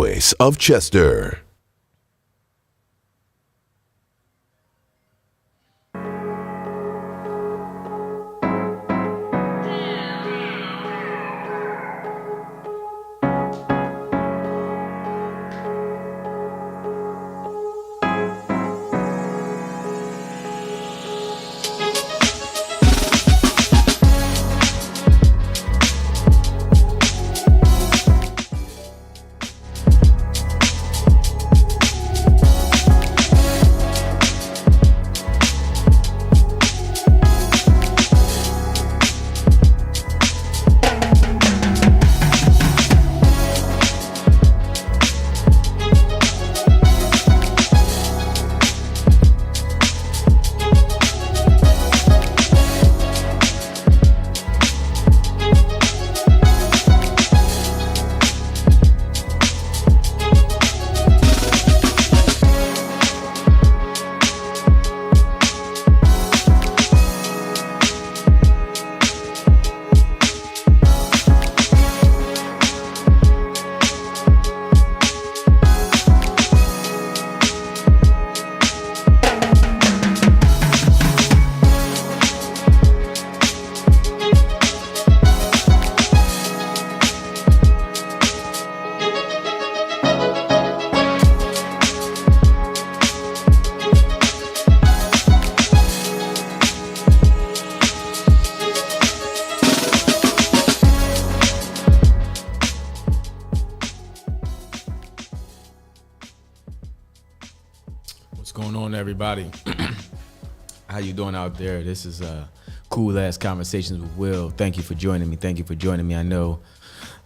voice of Chester. What's going on, everybody? How you doing out there? This is Cool Ass Conversations with Will. Thank you for joining me. I know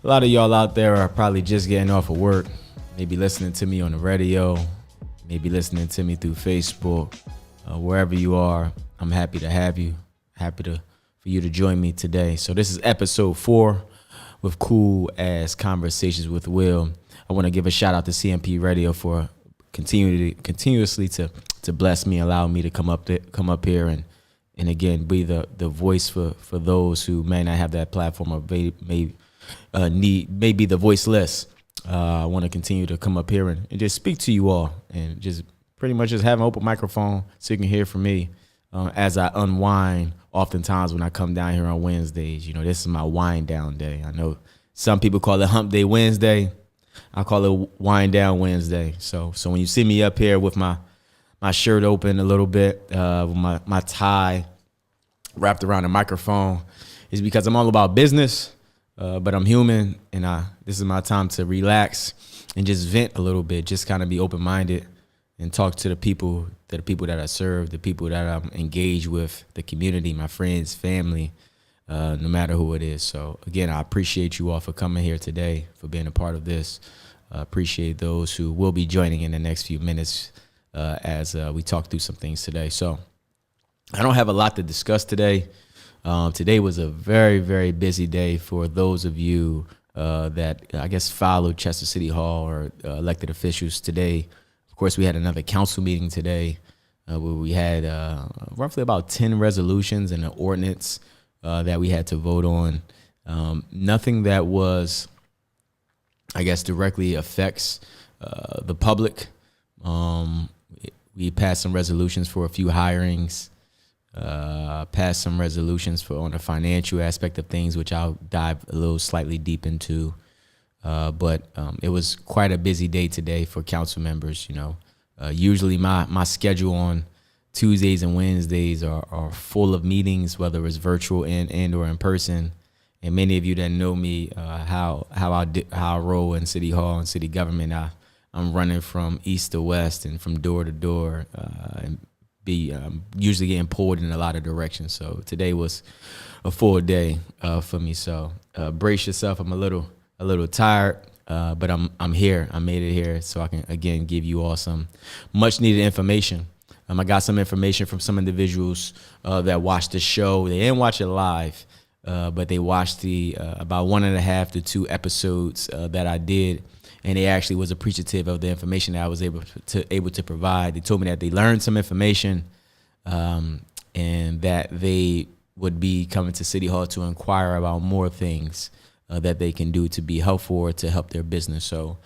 a lot of y'all out there are probably just getting off of work, maybe listening to me on the radio, maybe listening to me through Facebook, wherever you are. I'm happy to have you. For you to join me today. So this is episode 4 with Cool Ass Conversations with Will. I want to give a shout out to CMP Radio for continuously to bless me, allow me to come up here and again be the voice for those who may not have that platform or may be the voiceless. I want to continue to come up here and just speak to you all and just pretty much just have an open microphone so you can hear from me as I unwind. Oftentimes when I come down here on Wednesdays, you know, this is my wind down day. I know some people call it Hump Day Wednesday. I call it Wind Down Wednesday. So when you see me up here with my shirt open a little bit, with my tie wrapped around the microphone, is because I'm all about business, but I'm human, and this is my time to relax and just vent a little bit, just kind of be open-minded and talk to the people that I serve, the people that I'm engaged with, the community, my friends, family, no matter who it is. So again, I appreciate you all for coming here today, for being a part of this. Appreciate those who will be joining in the next few minutes as we talk through some things today. So I don't have a lot to discuss today. Today was a very, very busy day for those of you that I guess followed Chester City Hall or elected officials today. Of course, we had another council meeting today where we had roughly about 10 resolutions and an ordinance that we had to vote on. Nothing that was, I guess, directly affects the public. We passed some resolutions for a few hirings, passed some resolutions on the financial aspect of things, which I'll dive a little slightly deep into. But it was quite a busy day today for council members. You know, usually my schedule on Tuesdays and Wednesdays are full of meetings, whether it's virtual and or in person. And many of you that know me, how I roll in City Hall and city government, I'm running from east to west and from door to door, and usually getting pulled in a lot of directions. So today was a full day for me. So brace yourself. I'm a little tired, but I'm here. I made it here, so I can again give you all some much needed information. I got some information from some individuals that watched the show. They didn't watch it live. But they watched the about 1.5 to 2 episodes that I did, and they actually was appreciative of the information that I was able to provide. They told me that they learned some information, and that they would be coming to City Hall to inquire about more things that they can do to be helpful or to help their business. So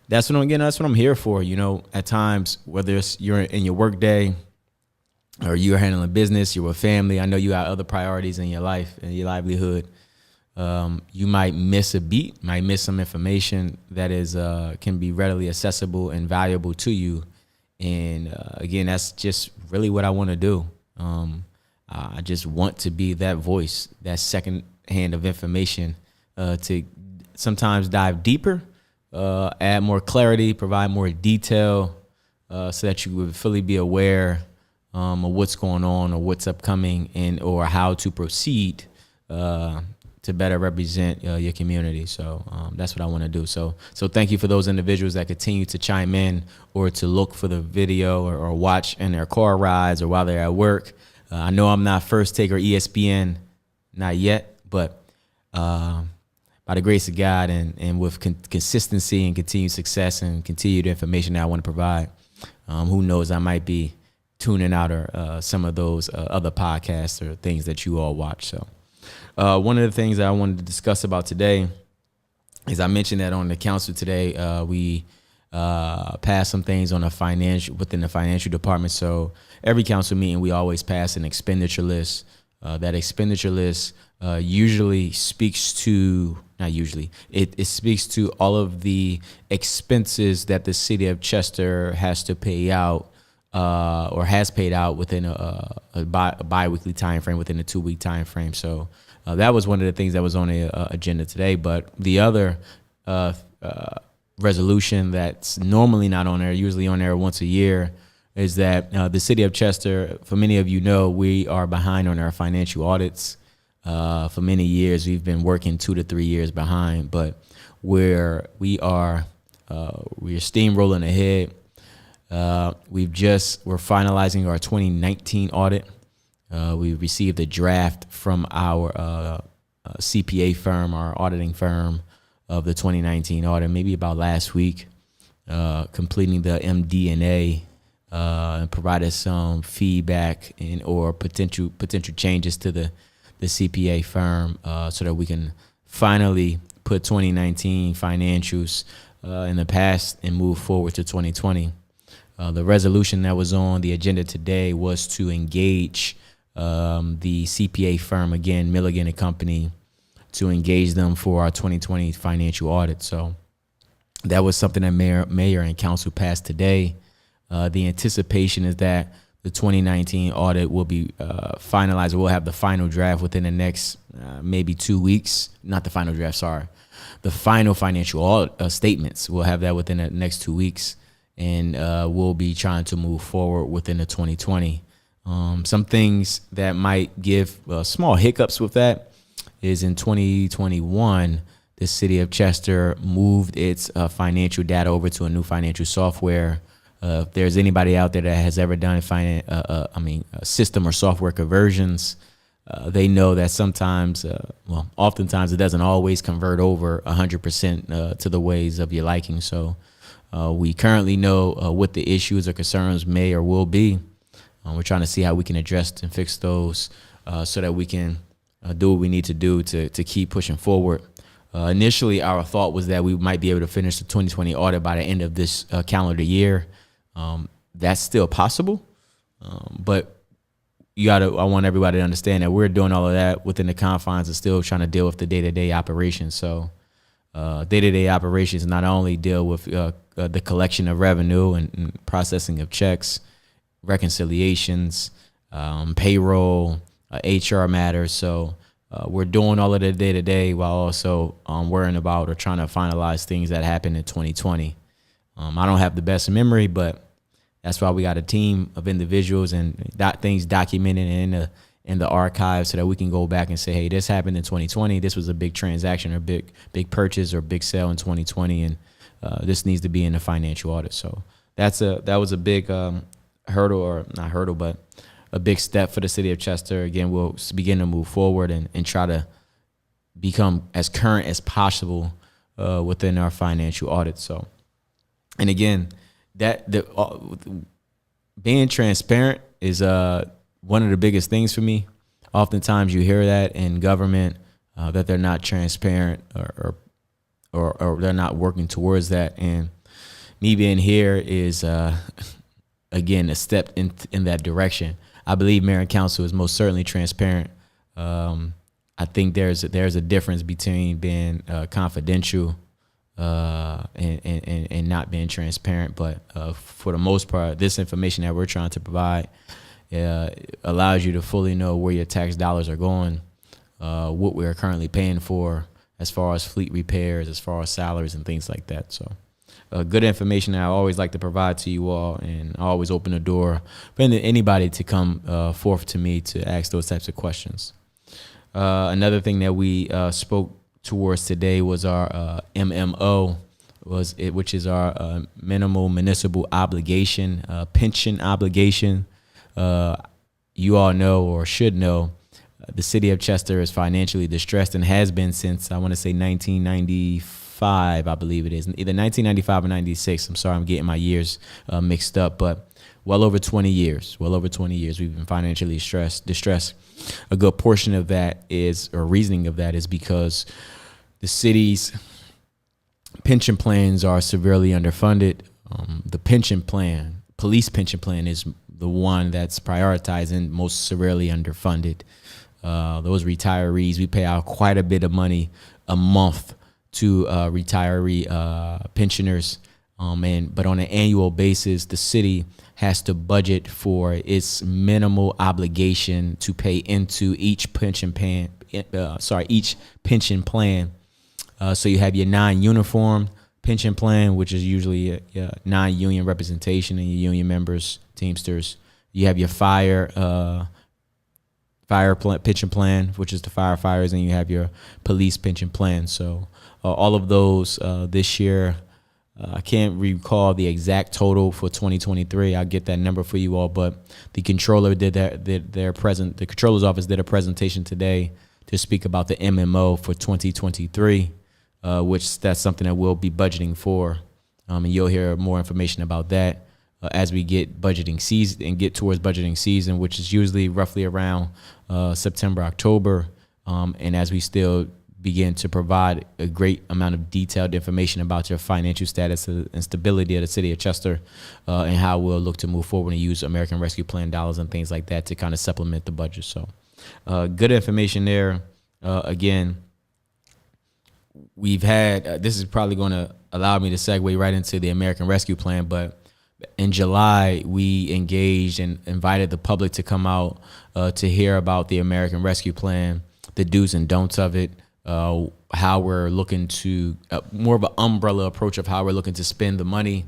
that's what I'm here for. At times, whether it's you're in your work day or you're handling business, you're with family. I know you have other priorities in your life and your livelihood. You might miss a beat, might miss some information that is can be readily accessible and valuable to you. And again, that's just really what I want to do. I just want to be that voice, that second hand of information, to sometimes dive deeper, add more clarity, provide more detail, so that you would fully be aware of what's going on or what's upcoming, and or how to proceed to better represent your community. So that's what I want to do. So thank you for those individuals that continue to chime in or to look for the video or watch in their car rides or while they're at work. I know I'm not First Take or ESPN, not yet, but by the grace of God and with consistency and continued success and continued information that I want to provide, who knows, I might be tuning out or some of those other podcasts or things that you all watch. So one of the things that I wanted to discuss about today is I mentioned that on the council today, we passed some things on within the financial department. So every council meeting, we always pass an expenditure list. That expenditure list usually speaks to, not usually, it speaks to all of the expenses that the city of Chester has to pay out or has paid out within a bi-weekly time frame, within a 2-week time frame. So that was one of the things that was on the agenda today. But the other resolution that's normally not on there, usually on there once a year, is that the city of Chester, for many of you know, we are behind on our financial audits. For many years, we've been working 2 to 3 years behind, but we're steamrolling ahead. We're finalizing our 2019 audit. We received a draft from our CPA firm, our auditing firm, of the 2019 audit, maybe about last week, completing the MD&A, and provided some feedback or potential changes to the CPA firm, so that we can finally put 2019 financials in the past and move forward to 2020. The resolution that was on the agenda today was to engage the CPA firm, again, Milligan & Company, to engage them for our 2020 financial audit. So that was something that mayor and council passed today. The anticipation is that the 2019 audit will be finalized. We'll have the final draft within the next maybe 2 weeks. Not the final draft, sorry. The final financial statements. We'll have that within the next 2 weeks. And we'll be trying to move forward within the 2020. Some things that might give small hiccups with that is in 2021, the city of Chester moved its financial data over to a new financial software. If there's anybody out there that has ever done system or software conversions, they know that sometimes, oftentimes it doesn't always convert over 100% to the ways of your liking. So we currently know what the issues or concerns may or will be. We're trying to see how we can address and fix those so that we can do what we need to do to keep pushing forward. Initially, our thought was that we might be able to finish the 2020 audit by the end of this calendar year. That's still possible, but I want everybody to understand that we're doing all of that within the confines of still trying to deal with the day-to-day operations. So day-to-day operations not only deal with the collection of revenue and processing of checks, reconciliations, payroll, HR matters. So we're doing all of the day-to-day while also worrying about or trying to finalize things that happened in 2020. I don't have the best memory, but that's why we got a team of individuals and things documented in the archive so that we can go back and say, hey, this happened in 2020. This was a big transaction or big purchase or big sale in 2020, and this needs to be in the financial audit. So that was a big hurdle, or not hurdle, but a big step for the city of Chester. Again, we'll begin to move forward and try to become as current as possible within our financial audit. So, and again, being transparent is one of the biggest things for me. Oftentimes you hear that in government that they're not transparent or they're not working towards that. And me being here is again a step in that direction. I believe mayor and council is most certainly transparent. I think there's a difference between being confidential and not being transparent. But for the most part, this information that we're trying to provide allows you to fully know where your tax dollars are going, what we're currently paying for as far as fleet repairs, as far as salaries and things like that. So good information that I always like to provide to you all, and I always open the door for anybody to come forth to me to ask those types of questions. Another thing that we spoke towards today was our MMO, which is our minimal municipal obligation, pension obligation. You all know or should know the city of Chester is financially distressed and has been since, I want to say 1995, I believe it is, either 1995 or 96. I'm sorry, I'm getting my years mixed up, but well over 20 years we've been financially distressed. A good portion of that is, or reasoning of that is because the city's pension plans are severely underfunded. The pension plan, police pension plan, is the one that's prioritized and most severely underfunded. Those retirees, we pay out quite a bit of money a month to retiree pensioners. But on an annual basis, the city has to budget for its minimal obligation to pay into each pension plan. Each pension plan. So you have your non-uniform pension plan, which is usually non-union representation and your union members, Teamsters. You have your fire pension plan, which is the firefighters, and you have your police pension plan. So all of those this year, I can't recall the exact total for 2023. I'll get that number for you all, but the controller the controller's office did a presentation today to speak about the MMO for 2023, which that's something that we'll be budgeting for. And you'll hear more information about that as we get budgeting season and get towards budgeting season, which is usually roughly around September, October. And as we still begin to provide a great amount of detailed information about your financial status and stability of the city of Chester, and how we'll look to move forward and use American Rescue Plan dollars and things like that to kind of supplement the budget. So good information there. Again, we've had, this is probably going to allow me to segue right into the American Rescue Plan, but in July, we engaged and invited the public to come out to hear about the American Rescue Plan, the do's and don'ts of it, how we're looking to more of an umbrella approach of how we're looking to spend the money.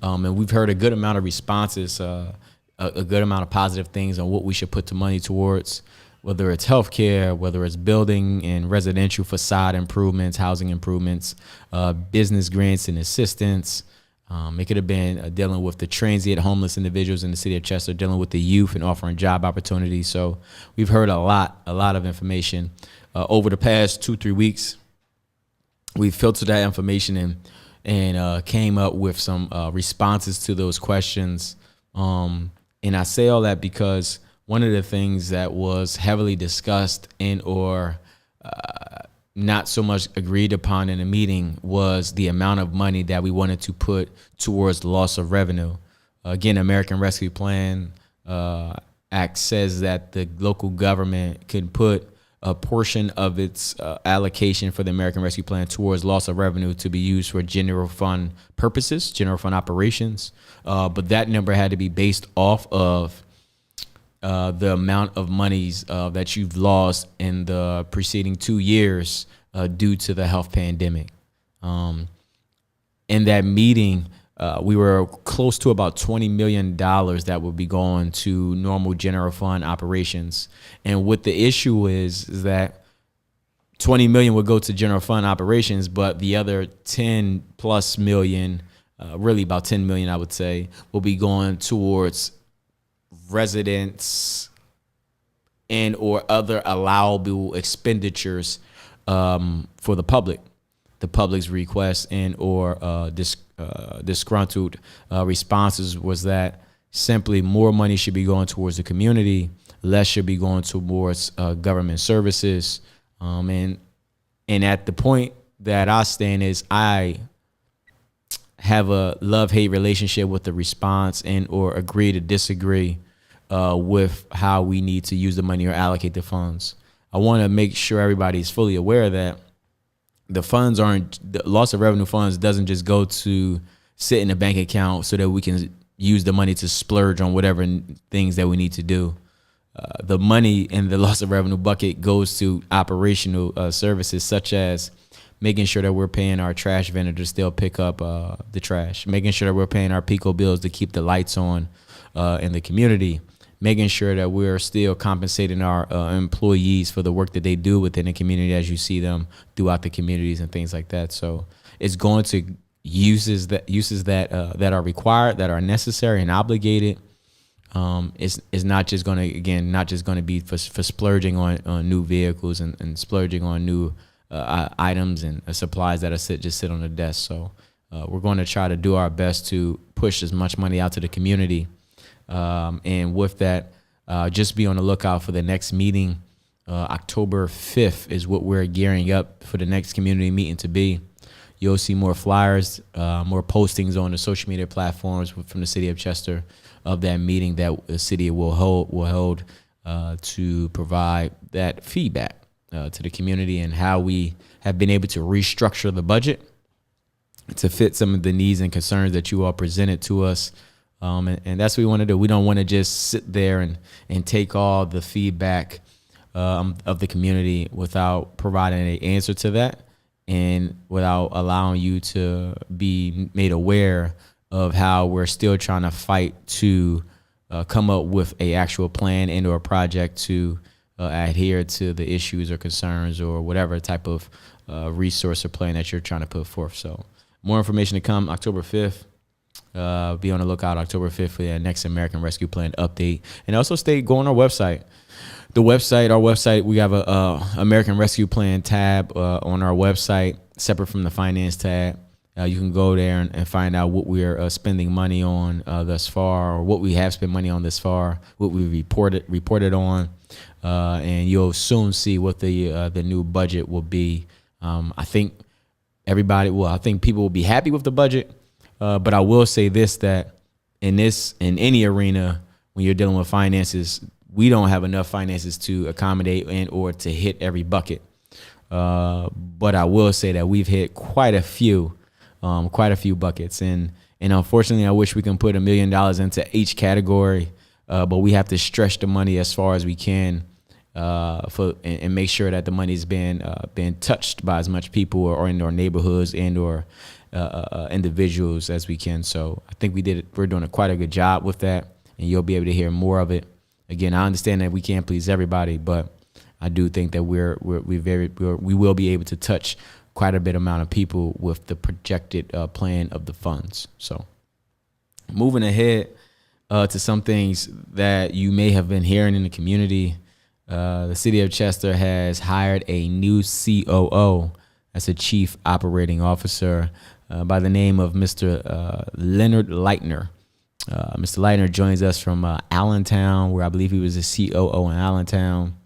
And we've heard a good amount of responses, a good amount of positive things on what we should put the money towards, whether it's healthcare, whether it's building and residential facade improvements, housing improvements, business grants and assistance. It could have been dealing with the transient homeless individuals in the city of Chester, dealing with the youth and offering job opportunities. So we've heard a lot of information. Over the past 2-3 weeks, we've filtered that information and came up with some responses to those questions. And I say all that because one of the things that was heavily discussed or not so much agreed upon in a meeting was the amount of money that we wanted to put towards the loss of revenue. Again, American Rescue Plan Act says that the local government can put a portion of its allocation for the American Rescue Plan towards loss of revenue to be used for general fund purposes, general fund operations. But that number had to be based off of the amount of monies that you've lost in the preceding 2 years due to the health pandemic. In that meeting, we were close to about $20 million that would be going to normal general fund operations. And what the issue is that 20 million would go to general fund operations, but the other 10 plus million, really about 10 million, I would say, will be going towards residents and or other allowable expenditures for the public's request and or disgruntled responses was that simply more money should be going towards the community, less should be going towards government services. And at the point that I stand is I have a love-hate relationship with the response and or agree to disagree with how we need to use the money or allocate the funds. I want to make sure everybody's fully aware that the loss of revenue funds doesn't just go to sit in a bank account so that we can use the money to splurge on whatever things that we need to do. The money in the loss of revenue bucket goes to operational services, such as making sure that we're paying our trash vendor to still pick up the trash, making sure that we're paying our PICO bills to keep the lights on in the community, making sure that we're still compensating our employees for the work that they do within the community as you see them throughout the communities and things like that. So it's going to uses that are required, that are necessary and obligated. It's not just going to be for splurging on new vehicles and splurging on new items and supplies that just sit on the desk. So we're going to try to do our best to push as much money out to the community. And with that, just be on the lookout for the next meeting. October 5th is what we're gearing up for the next community meeting to be. You'll see more flyers, more postings on the social media platforms from the city of Chester of that meeting that the city will hold to provide that feedback to the community and how we have been able to restructure the budget to fit some of the needs and concerns that you all presented to us. And that's what we want to do. We don't want to just sit there and take all the feedback of the community without providing an answer to that and without allowing you to be made aware of how we're still trying to fight to come up with a actual plan and or a project to adhere to the issues or concerns or whatever type of resource or plan that you're trying to put forth. So more information to come October 5th. Be on the lookout October 5th for the next American Rescue Plan update. And also go on our website. Our website, we have a American Rescue Plan tab on our website, separate from the finance tab. You can go there and find out what we're spending money on thus far, or what we have spent money on thus far, what we reported on, and you'll soon see what the new budget will be. I think people will be happy with the budget, but I will say this, that in any arena, when you're dealing with finances, we don't have enough finances to accommodate and or to hit every bucket. But I will say that we've hit quite a few buckets. And unfortunately, I wish we can put $1 million into each category, but we have to stretch the money as far as we can and make sure that the money's been touched by as much people or in our neighborhoods and or individuals as we can. So I think we're doing quite a good job with that, and you'll be able to hear more of it. Again, I understand that we can't please everybody, but I do think that we will be able to touch quite a bit amount of people with the projected plan of the funds. So moving ahead to some things that you may have been hearing in the community, the city of Chester has hired a new COO. That's a chief operating officer by the name of Mr. Leonard Leitner. Mr. Leitner joins us from Allentown, where I believe he was a COO in Allentown.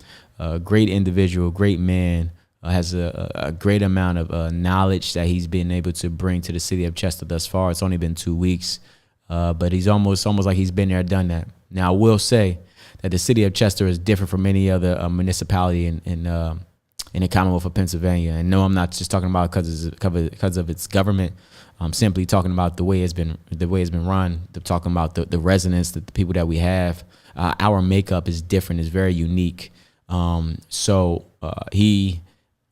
Great individual, great man, has a great amount of knowledge that he's been able to bring to the city of Chester thus far. It's only been 2 weeks, but he's almost like he's been there, done that. Now, I will say that the city of Chester is different from any other municipality in the Commonwealth of Pennsylvania. And no, I'm not just talking about because of its government. I'm simply talking about the way it's been run. I'm talking about the residents, the people that we have. Our makeup is different. It's very unique. So he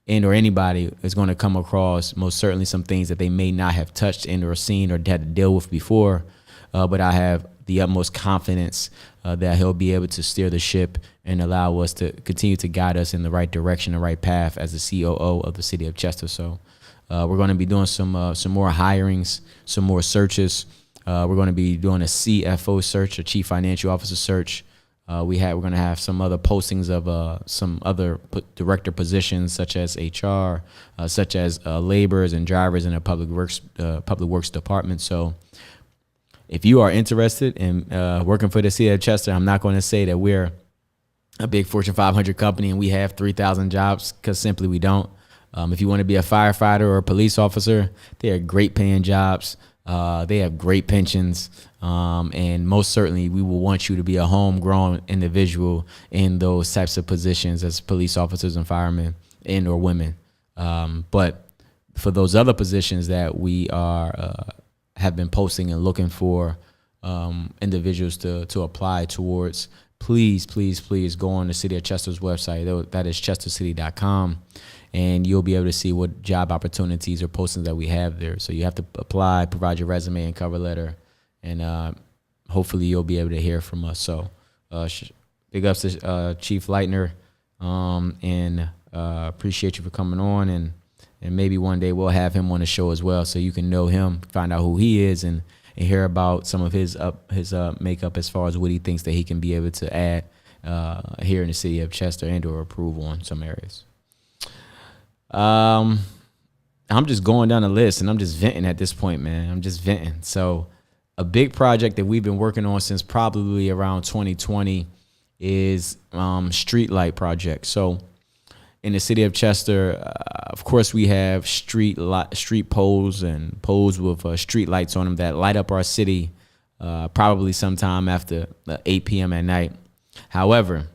and or anybody is going to come across most certainly some things that they may not have touched and or seen or had to deal with before. But I have the utmost confidence that he'll be able to steer the ship and allow us to continue to guide us in the right direction, the right path as the COO of the city of Chester. So we're going to be doing some more hirings, some more searches. We're going to be doing a CFO search, a chief financial officer search. We're going to have some other postings of some other director positions, such as HR, such as laborers and drivers in the public works department. So if you are interested in working for the city of Chester, I'm not going to say that we're a big Fortune 500 company and we have 3,000 jobs, because simply we don't. If you want to be a firefighter or a police officer, they are great paying jobs. They have great pensions, and most certainly we will want you to be a homegrown individual in those types of positions as police officers and firemen and or women. But for those other positions that we are have been posting and looking for individuals to apply towards, please go on the City of Chester's website. That is chestercity.com. And you'll be able to see what job opportunities or postings that we have there. So you have to apply, provide your resume and cover letter, and hopefully you'll be able to hear from us. So big ups to Chief Leitner, and appreciate you for coming on. And maybe one day we'll have him on the show as well, so you can know him, find out who he is, and hear about some of his makeup as far as what he thinks that he can be able to add here in the city of Chester and or improve on some areas. I'm just going down the list and I'm just venting at this point, man. I'm just venting. So a big project that we've been working on since probably around 2020 is street light project. So in the city of Chester, of course, we have street poles and poles with street lights on them that light up our city probably sometime after 8 p.m. at night. However,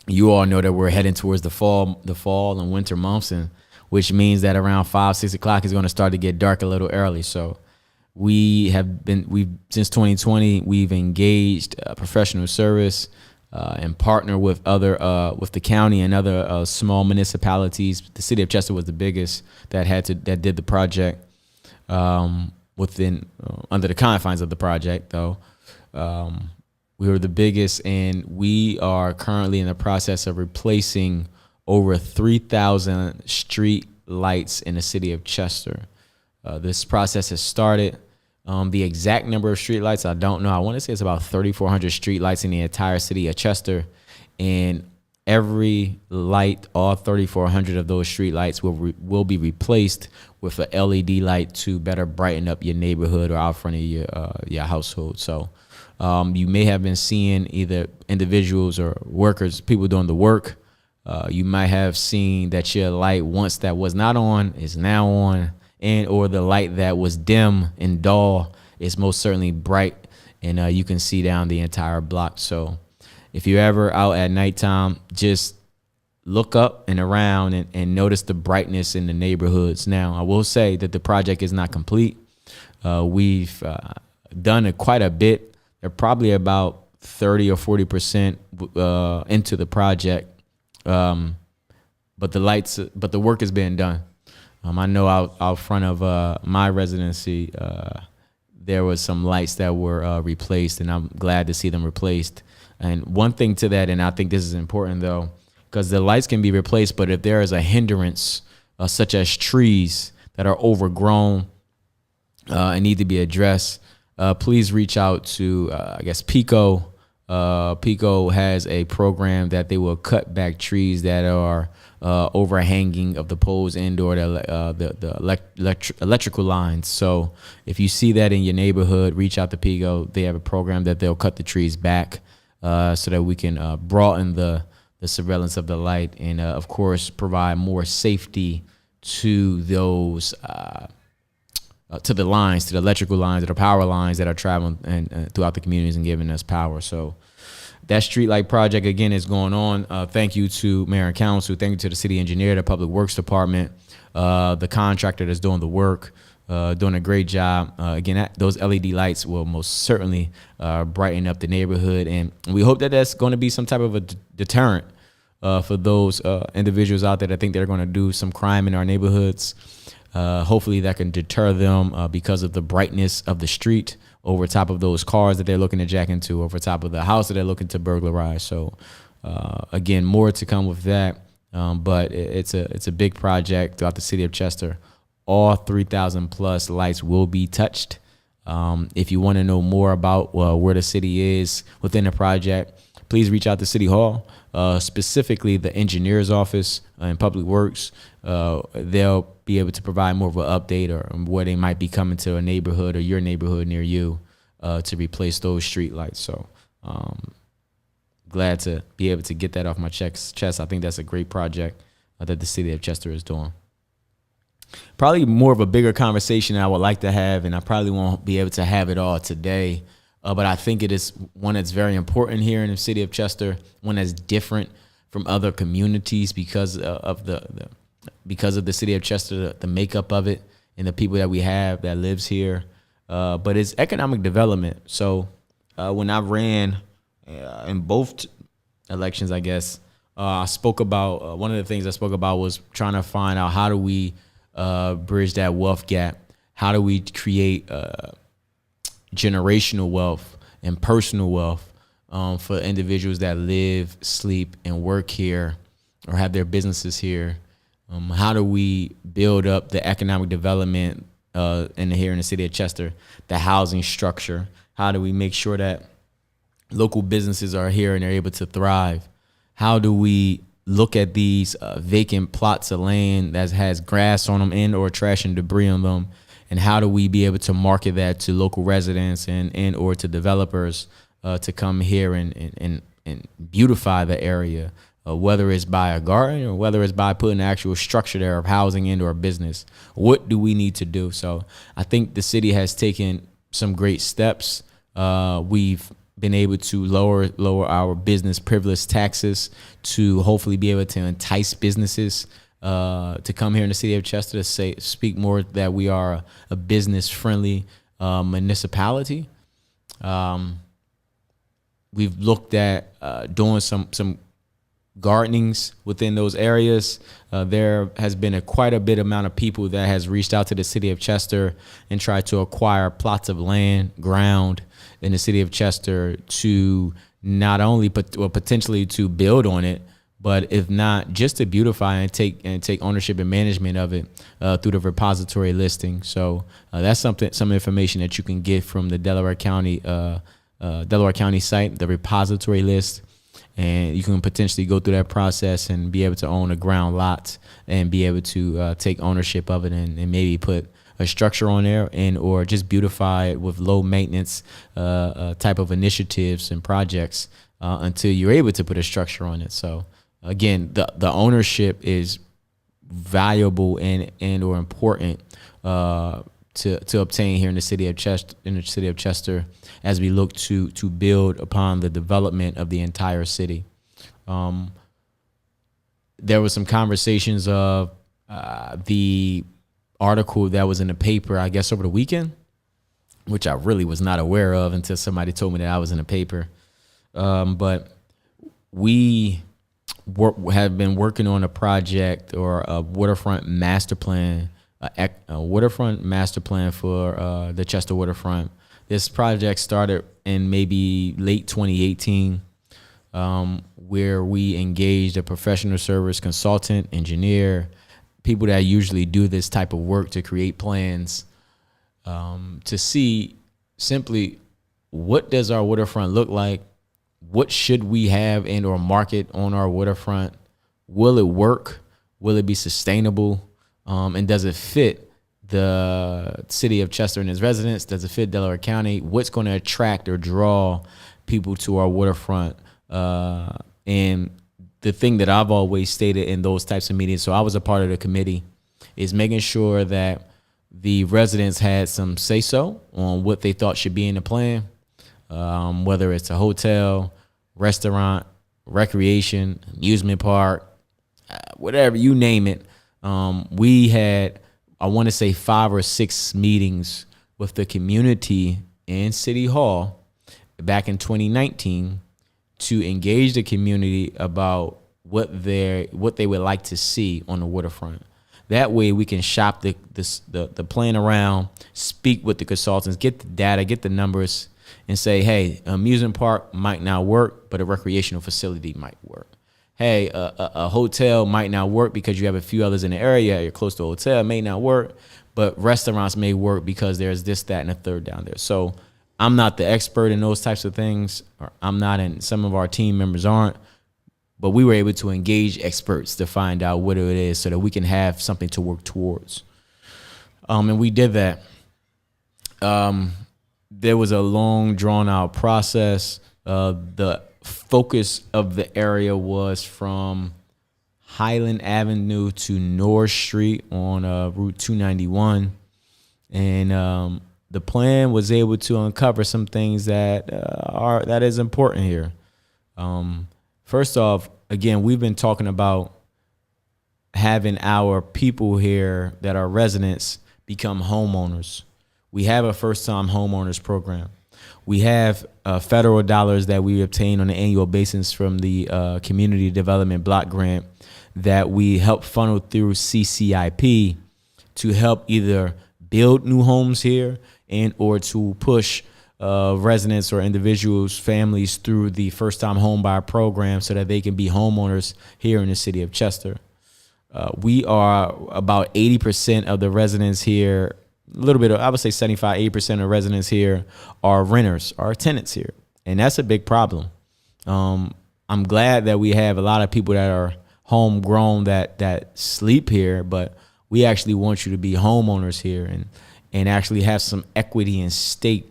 you all know that we're heading towards the fall and winter months, and which means that around 5-6 o'clock is going to start to get dark a little early. So we've since 2020 we've engaged professional service and partner with with the county and other small municipalities. The city of Chester was the biggest that did the project within under the confines of the project, though. We were the biggest, and we are currently in the process of replacing over 3,000 street lights in the city of Chester. This process has started. The exact number of street lights, I don't know. I want to say it's about 3,400 street lights in the entire city of Chester, and every light, all 3,400 of those street lights will be replaced with an LED light to better brighten up your neighborhood or out front of your household. So you may have been seeing either individuals or workers, people doing the work. You might have seen that your light once that was not on is now on, and or the light that was dim and dull is most certainly bright, and you can see down the entire block. So if you're ever out at nighttime, just look up and around and notice the brightness in the neighborhoods. Now, I will say that the project is not complete. We've done quite a bit. They're probably about 30 or 40% into the project. But the work is being done. I know out front of my residency, there was some lights that were replaced, and I'm glad to see them replaced. And one thing to that, and I think this is important though, because the lights can be replaced, but if there is a hindrance, such as trees that are overgrown and need to be addressed, please reach out to, I guess, PICO. PICO has a program that they will cut back trees that are overhanging of the poles and or the electrical lines. So if you see that in your neighborhood, reach out to PICO. They have a program that they'll cut the trees back so that we can broaden the surveillance of the light and, of course, provide more safety to those to the lines, to the electrical lines, to the power lines that are traveling and throughout the communities and giving us power. So that streetlight project, again, is going on. Thank you to Mayor and Council. Thank you to the city engineer, the Public Works Department, the contractor that's doing the work, doing a great job. Again, those LED lights will most certainly brighten up the neighborhood. And we hope that that's going to be some type of a deterrent for those individuals out there that think they're going to do some crime in our neighborhoods. Hopefully that can deter them because of the brightness of the street over top of those cars that they're looking to jack into, over top of the house that they're looking to burglarize. So again, more to come with that. But it's a big project throughout the city of Chester. All 3,000 plus lights will be touched. If you want to know more about where the city is within the project, please reach out to City Hall, specifically the engineer's office and Public Works. They'll be able to provide more of an update or where they might be coming to a neighborhood or your neighborhood near you to replace those street lights. So glad to be able to get that off my chest. I think that's a great project that the city of Chester is doing. probably more of a bigger conversation I would like to have, and I probably won't be able to have it all today. But I think it is one that's very important here in the city of Chester, one that's different from other communities because of the city of Chester, the makeup of it, and the people that we have that lives here. But it's economic development. So when I ran in both elections, I guess, I spoke about one of the things I spoke about was trying to find out how do we bridge that wealth gap? How do we create generational wealth and personal wealth for individuals that live, sleep, and work here or have their businesses here? How do we build up the economic development here in the city of Chester, the housing structure? How do we make sure that local businesses are here and they're able to thrive? How do we look at these vacant plots of land that has grass on them and or trash and debris on them? And how do we be able to market that to local residents and or to developers to come here and beautify the area, whether it's by a garden or whether it's by putting an actual structure there of housing and or business? What do we need to do? So I think the city has taken some great steps. We've been able to lower our business privilege taxes to hopefully be able to entice businesses to come here in the city of Chester to speak more that we are a business friendly municipality. We've looked at doing some gardenings within those areas. There has been quite a bit amount of people that has reached out to the city of Chester and tried to acquire plots of ground in the city of Chester to not only potentially to build on it, but if not, just to beautify and take ownership and management of it through the repository listing. So that's some information that you can get from the Delaware County site, the repository list. And you can potentially go through that process and be able to own a ground lot and be able to take ownership of it and maybe put a structure on there and or just beautify it with low maintenance type of initiatives and projects until you're able to put a structure on it. So again, the ownership is valuable and or important to obtain here in the city of Chester, as we look to build upon the development of the entire city. There was some conversations of the article that was in the paper, I guess, over the weekend, which I really was not aware of until somebody told me that I was in the paper. But we have been working on a project or a waterfront master plan, a waterfront master plan for the Chester waterfront. This project started in maybe late 2018, where we engaged a professional service consultant, engineer, people that usually do this type of work to create plans, to see simply what does our waterfront look like? What should we have and or market on our waterfront? Will it work? Will it be sustainable? And does it fit the city of Chester and its residents? Does it fit Delaware County? What's going to attract or draw people to our waterfront? And the thing that I've always stated in those types of meetings, so I was a part of the committee, is making sure that the residents had some say-so on what they thought should be in the plan, whether it's a hotel, restaurant, recreation, amusement park, whatever, you name it. We had, I want to say, 5 or 6 meetings with the community in City Hall back in 2019 to engage the community about what they would like to see on the waterfront. That way we can shop the plan around, speak with the consultants, get the data, get the numbers, and say, hey, amusement park might not work, but a recreational facility might work. Hey, a hotel might not work because you have a few others in the area. You're close to a hotel, it may not work, but restaurants may work because there's this, that, and a third down there. So I'm not the expert in those types of things, or I'm not, and some of our team members aren't, but we were able to engage experts to find out what it is so that we can have something to work towards. And we did that. There was a long, drawn-out process. The focus of the area was from Highland Avenue to North Street on Route 291. And the plan was able to uncover some things that is important here. First off, again, we've been talking about having our people here that are residents become homeowners. We have a first-time homeowners program. We have federal dollars that we obtain on an annual basis from the Community Development Block Grant that we help funnel through CCIP to help either build new homes here and or to push residents or individuals, families through the first-time home buyer program so that they can be homeowners here in the city of Chester. We are about 80% of the residents here, a little bit of, I would say 75, 80% of residents here are renters, are tenants here. And that's a big problem. I'm glad that we have a lot of people that are homegrown that sleep here, but we actually want you to be homeowners here and actually have some equity and stake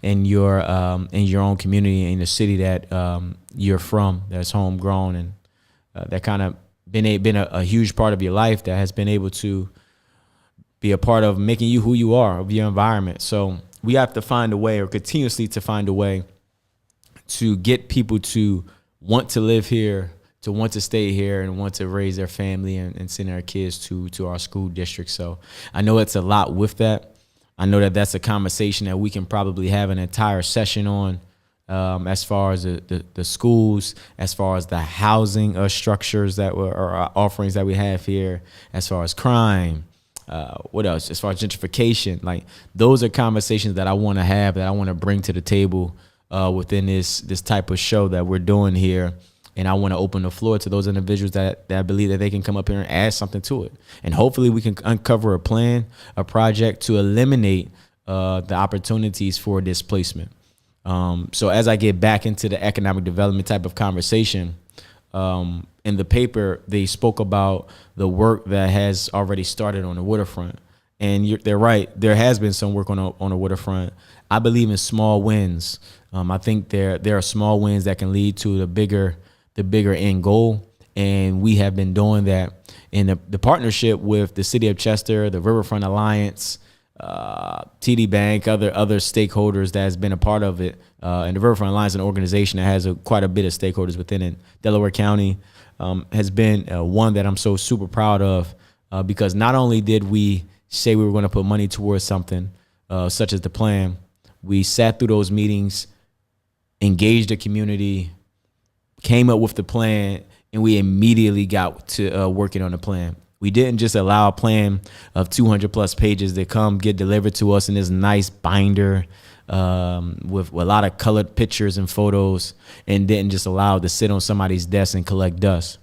in your own community, in the city that you're from, that's homegrown, and that kind of been a huge part of your life that has been able to be a part of making you who you are, of your environment. So we have to find a way, or continuously to find a way, to get people to want to live here, to want to stay here, and want to raise their family and send their kids to our school district. So I know it's a lot with that. I know that that's a conversation that we can probably have an entire session on, as far as the schools, as far as the housing structures or offerings that we have here, as far as crime, what else? As far as gentrification, like those are conversations that I want to have, that I want to bring to the table within this type of show that we're doing here. And I want to open the floor to those individuals that believe that they can come up here and add something to it. And hopefully we can uncover a plan, a project to eliminate the opportunities for displacement. So as I get back into the economic development type of conversation, in the paper, they spoke about the work that has already started on the waterfront. And they're right. There has been some work on the waterfront. I believe in small wins. I think there are small wins that can lead to the bigger end goal. And we have been doing that in the partnership with the City of Chester, the Riverfront Alliance, TD Bank, other stakeholders that has been a part of it. And the Riverfront Alliance, an organization that has quite a bit of stakeholders within it. Delaware County has been one that I'm so super proud of, because not only did we say we were going to put money towards something such as the plan, we sat through those meetings, engaged the community, came up with the plan, and we immediately got to working on the plan. We didn't just allow a plan of 200 plus pages to come get delivered to us in this nice binder with a lot of colored pictures and photos, and didn't just allow it to sit on somebody's desk and collect dust.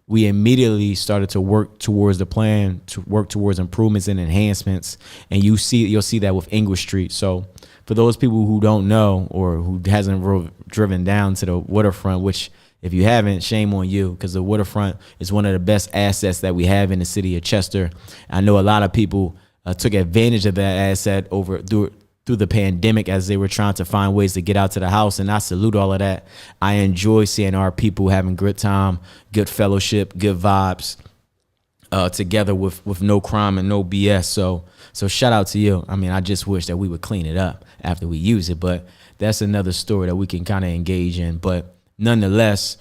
We immediately started to work towards the plan, to work towards improvements and enhancements. And you'll see that with English Street. So for those people who don't know or who hasn't driven down to the waterfront, which if you haven't, shame on you, because the waterfront is one of the best assets that we have in the city of Chester. I know a lot of people took advantage of that asset through the pandemic as they were trying to find ways to get out to the house. And I salute all of that. I enjoy seeing our people having good time, good fellowship, good vibes together with no crime and no BS. So shout out to you. I mean, I just wish that we would clean it up after we use it, but that's another story that we can kind of engage in. But nonetheless,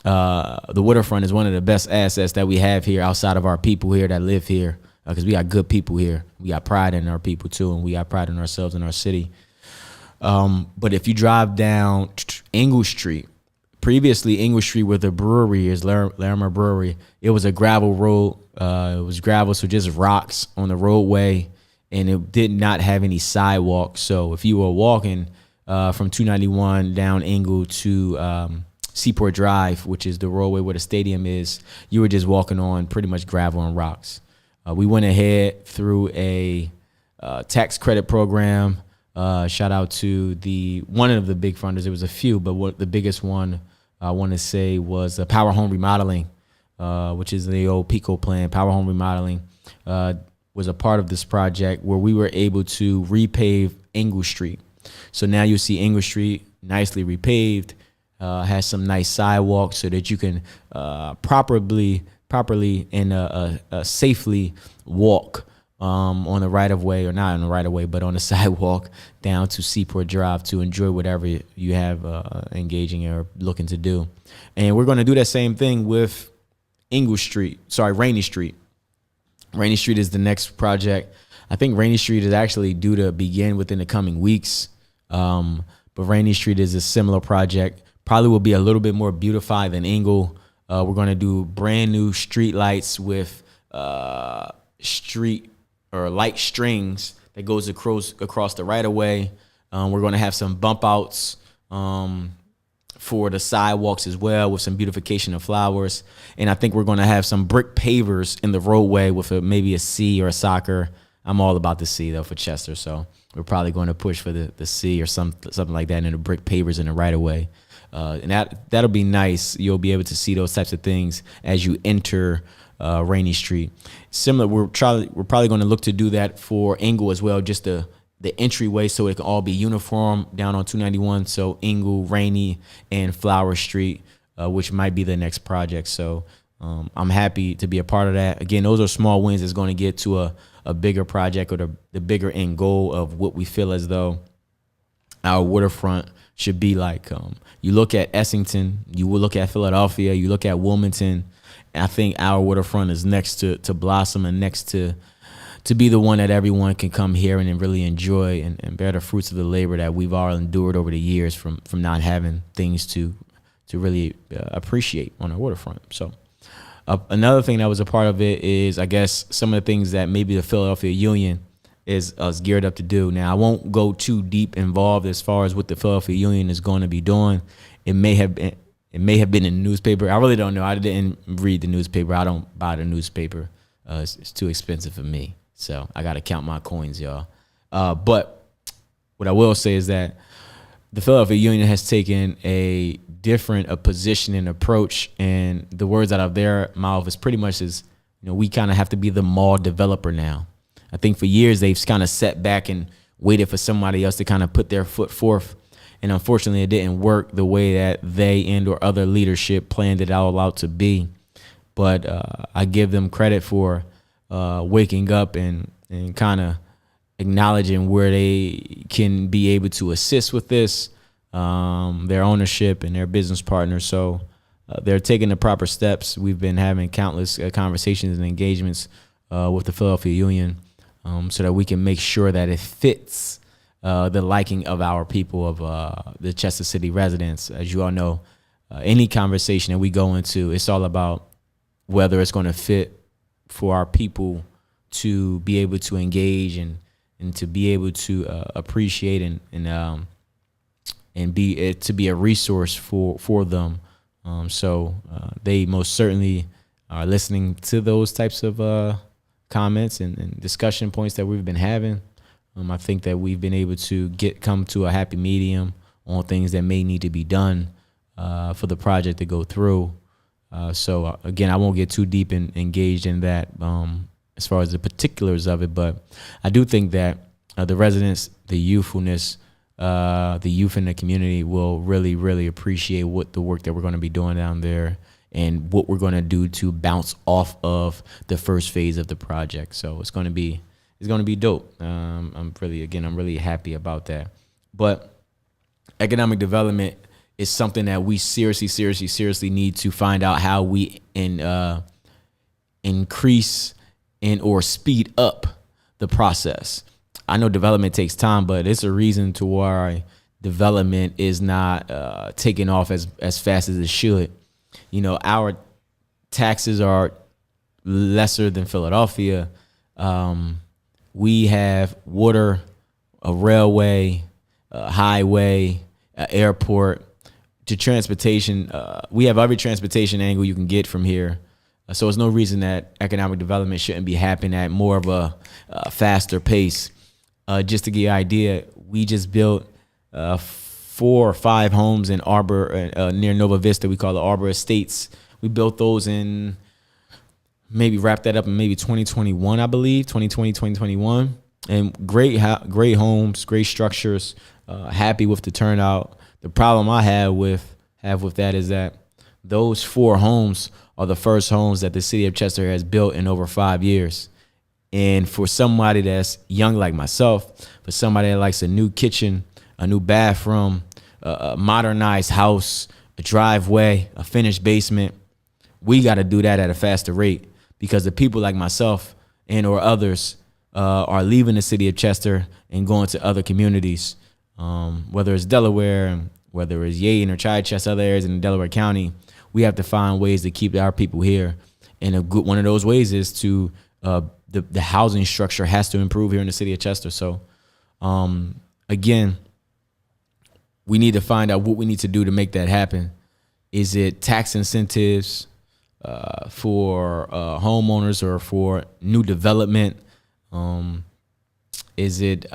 the waterfront is one of the best assets that we have here outside of our people here that live here, because we got good people here. We got pride in our people too, and we got pride in ourselves and our city. But if you drive down English Street, previously English Street where the brewery is, Larimer Brewery, it was a gravel road. It was gravel, so just rocks on the roadway, and it did not have any sidewalks. So if you were walking from 291 down Engle to Seaport Drive, which is the roadway where the stadium is, you were just walking on pretty much gravel and rocks. We went ahead through a tax credit program. Shout out to one of the big funders. There was a few, but the biggest one I want to say was Power Home Remodeling, which is the old PICO plan. Power Home Remodeling was a part of this project where we were able to repave Engle Street. So now you see Engle Street nicely repaved, has some nice sidewalks so that you can properly properly and safely walk on the right of way, or not on the right of way, but on the sidewalk down to Seaport Drive to enjoy whatever you have engaging or looking to do. And we're going to do that same thing with Rainey Street. Rainey Street is the next project. I think Rainey Street is actually due to begin within the coming weeks. But Rainey Street is a similar project. Probably will be a little bit more beautified than Ingle. We're going to do brand new street lights with street or light strings that goes across the right of way. We're going to have some bump outs for the sidewalks as well, with some beautification of flowers. And I think we're going to have some brick pavers in the roadway with maybe a C or a soccer. I'm all about the C though for Chester, so we're probably going to push for the C or something like that, and the brick pavers in the right of way. And that'll be nice. You'll be able to see those types of things as you enter Rainey Street. Similar, we're probably going to look to do that for Ingle as well, just the entryway, so it can all be uniform down on 291. So Ingle, Rainey, and Flower Street, which might be the next project. So I'm happy to be a part of that. Again, those are small wins that's going to get to a bigger project, or the bigger end goal of what we feel as though our waterfront should be like. You look at Essington, you will look at Philadelphia, you look at Wilmington. And I think our waterfront is next to blossom and next to be the one that everyone can come here and really enjoy and bear the fruits of the labor that we've all endured over the years from not having things to really appreciate on our waterfront. So another thing that was a part of it is, I guess, some of the things that maybe the Philadelphia Union is geared up to do. Now, I won't go too deep involved as far as what the Philadelphia Union is going to be doing. It may have been in the newspaper. I really don't know. I didn't read the newspaper. I don't buy the newspaper. It's too expensive for me. So I got to count my coins, y'all. But what I will say is that the Philadelphia Union has taken a different position and approach, and the words out of their mouth is pretty much we kind of have to be the mall developer now. I think for years they've kind of sat back and waited for somebody else to kind of put their foot forth. And unfortunately, it didn't work the way that they and or other leadership planned it all out to be. But I give them credit for waking up and kind of acknowledging where they can be able to assist with this, their ownership and their business partners. So they're taking the proper steps. We've been having countless conversations and engagements with the Philadelphia Union so that we can make sure that it fits the liking of our people, of the Chester City residents. As you all know, any conversation that we go into, it's all about whether it's going to fit for our people to be able to engage and to be able to appreciate and be to be a resource for them. So they most certainly are listening to those types of comments and discussion points that we've been having. I think that we've been able to come to a happy medium on things that may need to be done for the project to go through. So again, I won't get too deep and engaged in that as far as the particulars of it, but I do think that the residents, the youthfulness, the youth in the community will really, really appreciate what the work that we're going to be doing down there and what we're going to do to bounce off of the first phase of the project. So it's going to be dope. I'm really happy about that. But economic development is something that we seriously need to find out how we increase and or speed up the process. I know development takes time, but it's a reason to why development is not taking off as fast as it should. Our taxes are lesser than Philadelphia. We have water, a railway, a highway, an airport. To transportation, we have every transportation angle you can get from here. So there's no reason that economic development shouldn't be happening at more of a faster pace. Just to give you an idea, we just built 4 or 5 homes in Arbor near Nova Vista. We call it Arbor Estates. We built those in, maybe wrap that up in maybe 2021, I believe, 2020, 2021. And great homes, great structures, happy with the turnout. The problem I have with that is that those 4 homes are the first homes that the city of Chester has built in over 5 years. And for somebody that's young like myself, for somebody that likes a new kitchen, a new bathroom, a modernized house, a driveway, a finished basement, we got to do that at a faster rate, because the people like myself and or others are leaving the city of Chester and going to other communities, whether it's Delaware, whether it's Yaden or Chichester, other areas in Delaware County. We have to find ways to keep our people here. And one of those ways is to the housing structure has to improve here in the city of Chester. So again, we need to find out what we need to do to make that happen. Is it tax incentives for homeowners or for new development? Is it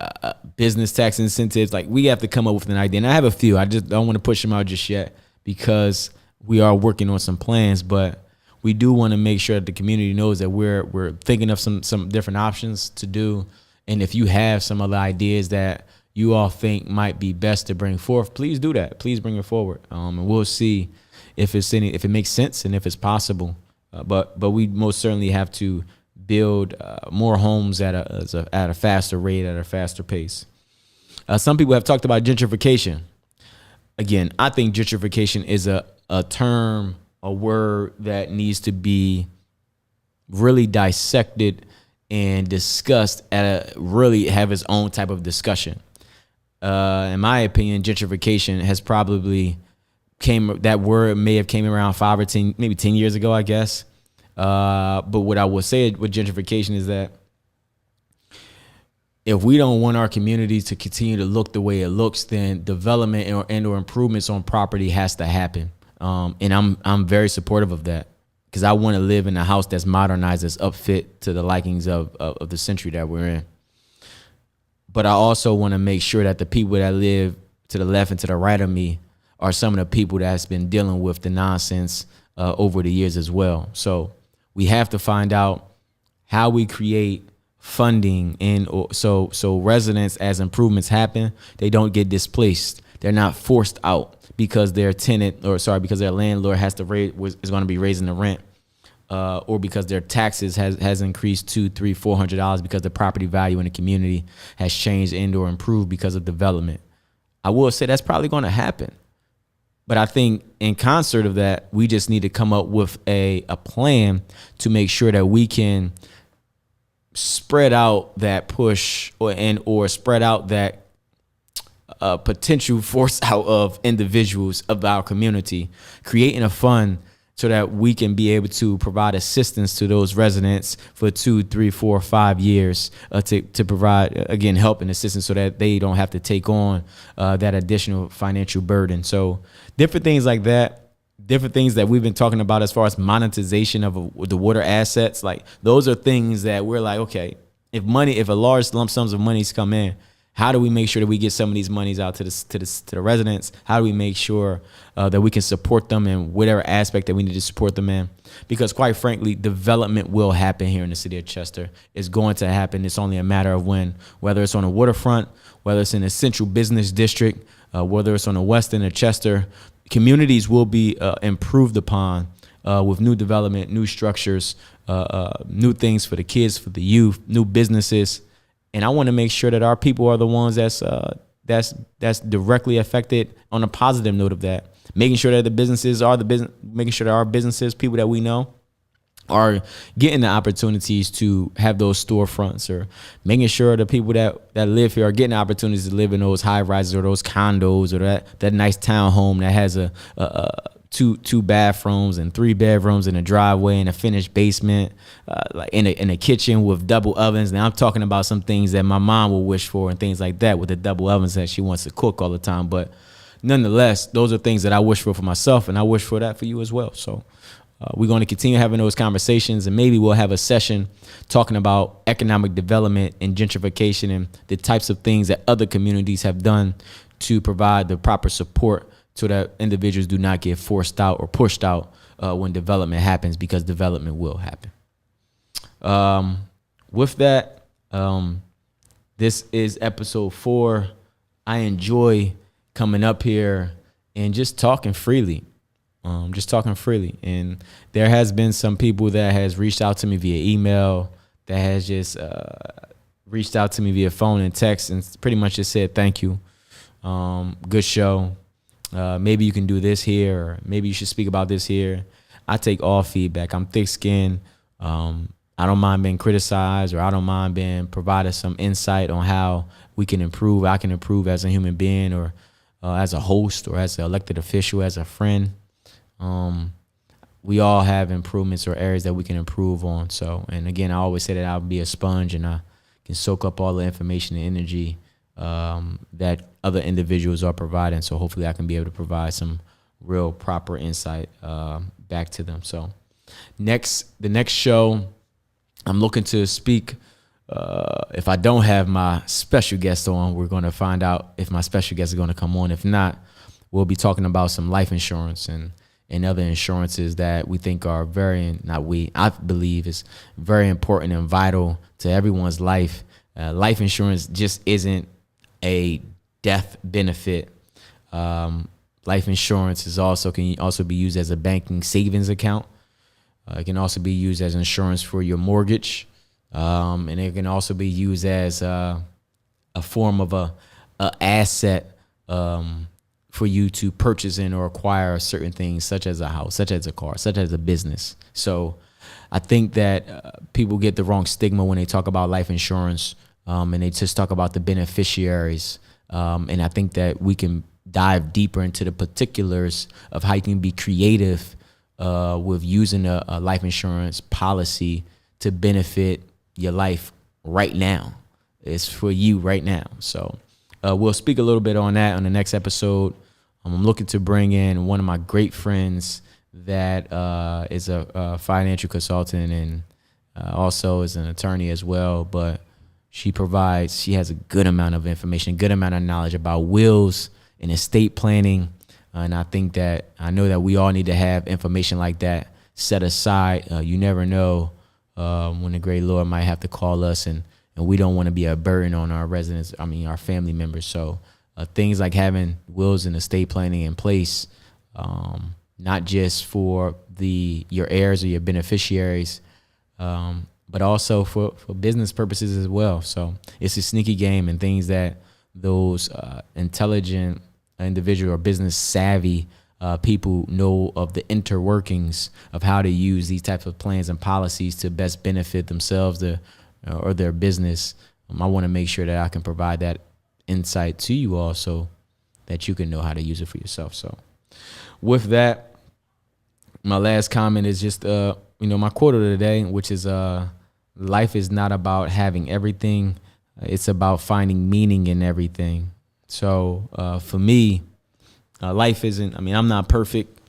business tax incentives? Like, we have to come up with an idea. And I have a few. I just don't want to push them out just yet, because we are working on some plans, but we do want to make sure that the community knows that we're thinking of some different options to do. And if you have some other ideas that you all think might be best to bring forth, please do that. Please bring it forward. And we'll see if it makes sense and if it's possible. But we most certainly have to build more homes at a faster rate, at a faster pace. Some people have talked about gentrification. Again, I think gentrification is a term, a word that needs to be really dissected and discussed really have its own type of discussion. In my opinion, gentrification has probably that word may have came around 5 or 10, maybe 10 years ago, I guess. But what I will say with gentrification is that if we don't want our communities to continue to look the way it looks, then development or improvements on property has to happen. And I'm very supportive of that, because I want to live in a house that's modernized, that's upfit to the likings of the century that we're in. But I also want to make sure that the people that live to the left and to the right of me are some of the people that's been dealing with the nonsense over the years as well. So we have to find out how we create funding, and so residents, as improvements happen, they don't get displaced. They're not forced out because their because their landlord is going to be raising the rent, or because their taxes has increased $200, $300, $400 because the property value in the community has changed and or improved because of development. I will say that's probably going to happen. But I think in concert of that, we just need to come up with a plan to make sure that we can spread out that push or spread out that potential force out of individuals of our community, creating a fund so that we can be able to provide assistance to those residents for 2, 3, 4, 5 years to provide, again, help and assistance so that they don't have to take on that additional financial burden. So different things like that. Different things that we've been talking about as far as monetization of the water assets. Like, those are things that we're like, okay, if a large lump sums of monies come in, how do we make sure that we get some of these monies out to the residents? How do we make sure that we can support them in whatever aspect that we need to support them in? Because quite frankly, development will happen here in the city of Chester. It's going to happen. It's only a matter of when, whether it's on the waterfront, whether it's in a central business district, whether it's on the west end of Chester. Communities will be improved upon with new development, new structures, new things for the kids, for the youth, new businesses. And I want to make sure that our people are the ones that's directly affected on a positive note of that. Making sure that making sure that our businesses, people that we know, are getting the opportunities to have those storefronts, or making sure the people that live here are getting opportunities to live in those high rises or those condos, or that nice townhome that has a two bathrooms and 3 bedrooms and a driveway and a finished basement, like in a kitchen with double ovens. Now I'm talking about some things that my mom will wish for and things like that, with the double ovens that she wants to cook all the time. But nonetheless, those are things that I wish for myself, and I wish for that for you as well. So we're going to continue having those conversations, and maybe we'll have a session talking about economic development and gentrification and the types of things that other communities have done to provide the proper support so that individuals do not get forced out or pushed out when development happens, because development will happen. With that, this is episode 4. I enjoy coming up here and just talking freely. just talking freely. And there has been some people that has reached out to me via email, that has just reached out to me via phone and text, and pretty much just said thank you. Good show. Maybe you can do this here, or maybe you should speak about this here. I take all feedback. I'm thick-skinned. I don't mind being criticized, or I don't mind being provided some insight on how we can improve. I can improve as a human being, or as a host, or as an elected official, as a friend. We all have improvements or areas that we can improve on. So, and again, I always say that I'll be a sponge, and I can soak up all the information and energy that other individuals are providing. So hopefully I can be able to provide some real proper insight back to them. So the next show, I'm looking to speak. If I don't have my special guest on, we're going to find out if my special guest is going to come on. If not, we'll be talking about some life insurance and other insurances that we think are I believe is very important and vital to everyone's life. Life insurance just isn't a death benefit. Life insurance can also be used as a banking savings account. It can also be used as insurance for your mortgage. And it can also be used as a form of a asset for you to purchase in or acquire certain things, such as a house, such as a car, such as a business. So I think that people get the wrong stigma when they talk about life insurance, and they just talk about the beneficiaries. And I think that we can dive deeper into the particulars of how you can be creative with using a life insurance policy to benefit your life right now. It's for you right now. So we'll speak a little bit on that on the next episode. I'm looking to bring in one of my great friends that is a financial consultant and also is an attorney as well. But she has a good amount of information, good amount of knowledge about wills and estate planning. And I know that we all need to have information like that set aside. You never know when the great Lord might have to call us, and we don't want to be a burden on our our family members. So things like having wills and estate planning in place, not just for your heirs or your beneficiaries, but also for business purposes as well. So it's a sneaky game, and things that those intelligent individual or business savvy people know of the interworkings of how to use these types of plans and policies to best benefit themselves or their business. I want to make sure that I can provide that insight to you all so that you can know how to use it for yourself. So with that, my last comment is just, my quote of the day, which is, life is not about having everything. It's about finding meaning in everything. So for me, life isn't, I'm not perfect,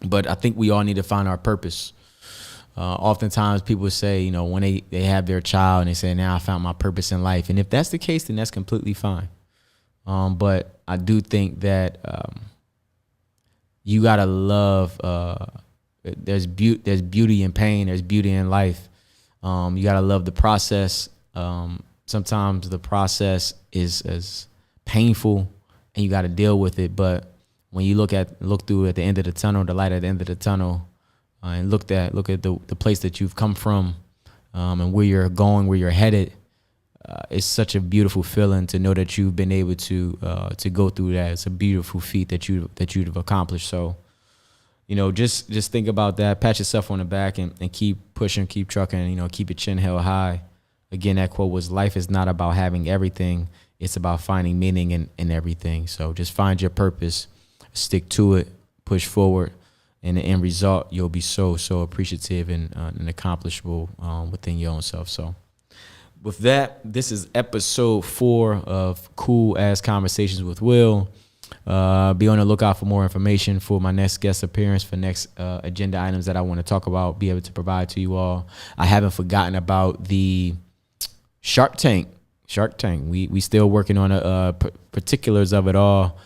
but I think we all need to find our purpose. Oftentimes people say, when they have their child and they say, now I found my purpose in life. And if that's the case, then that's completely fine. But I do think that you got to love, there's beauty in pain, there's beauty in life. You got to love the process. Sometimes the process is painful and you got to deal with it. But when you look through at the end of the tunnel, the light at the end of the tunnel, and look at the place that you've come from, and where you're going, where you're headed, it's such a beautiful feeling to know that you've been able to go through that. It's a beautiful feat that you've accomplished. So, just think about that, pat yourself on the back and keep pushing, keep trucking, keep your chin held high. Again, that quote was, life is not about having everything. It's about finding meaning in everything. So just find your purpose, stick to it, push forward. And the end result, you'll be so appreciative and accomplishable within your own self. So with that, this is episode 4 of Cool Ass Conversations with Will. Be on the lookout for more information for my next guest appearance, for next agenda items that I want to talk about, be able to provide to you all. I haven't forgotten about the Shark Tank. We still working on particulars of it all.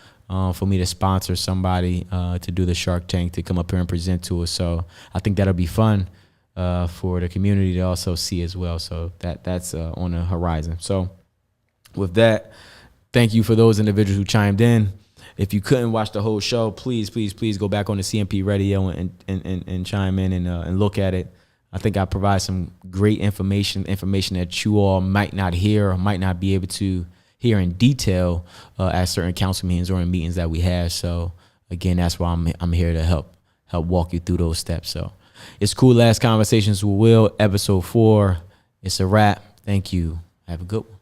For me to sponsor somebody to do the Shark Tank, to come up here and present to us. So I think that'll be fun for the community to also see as well. So that's on the horizon. So with that, thank you for those individuals who chimed in. If you couldn't watch the whole show, please go back on the CMP Radio and chime in and look at it. I think I provide some great information that you all might not hear or might not be able to hear in detail at certain council meetings or in meetings that we have. So again, that's why I'm here to help walk you through those steps. So it's Cool Ass Conversations with Will, episode 4. It's a wrap. Thank you. Have a good one.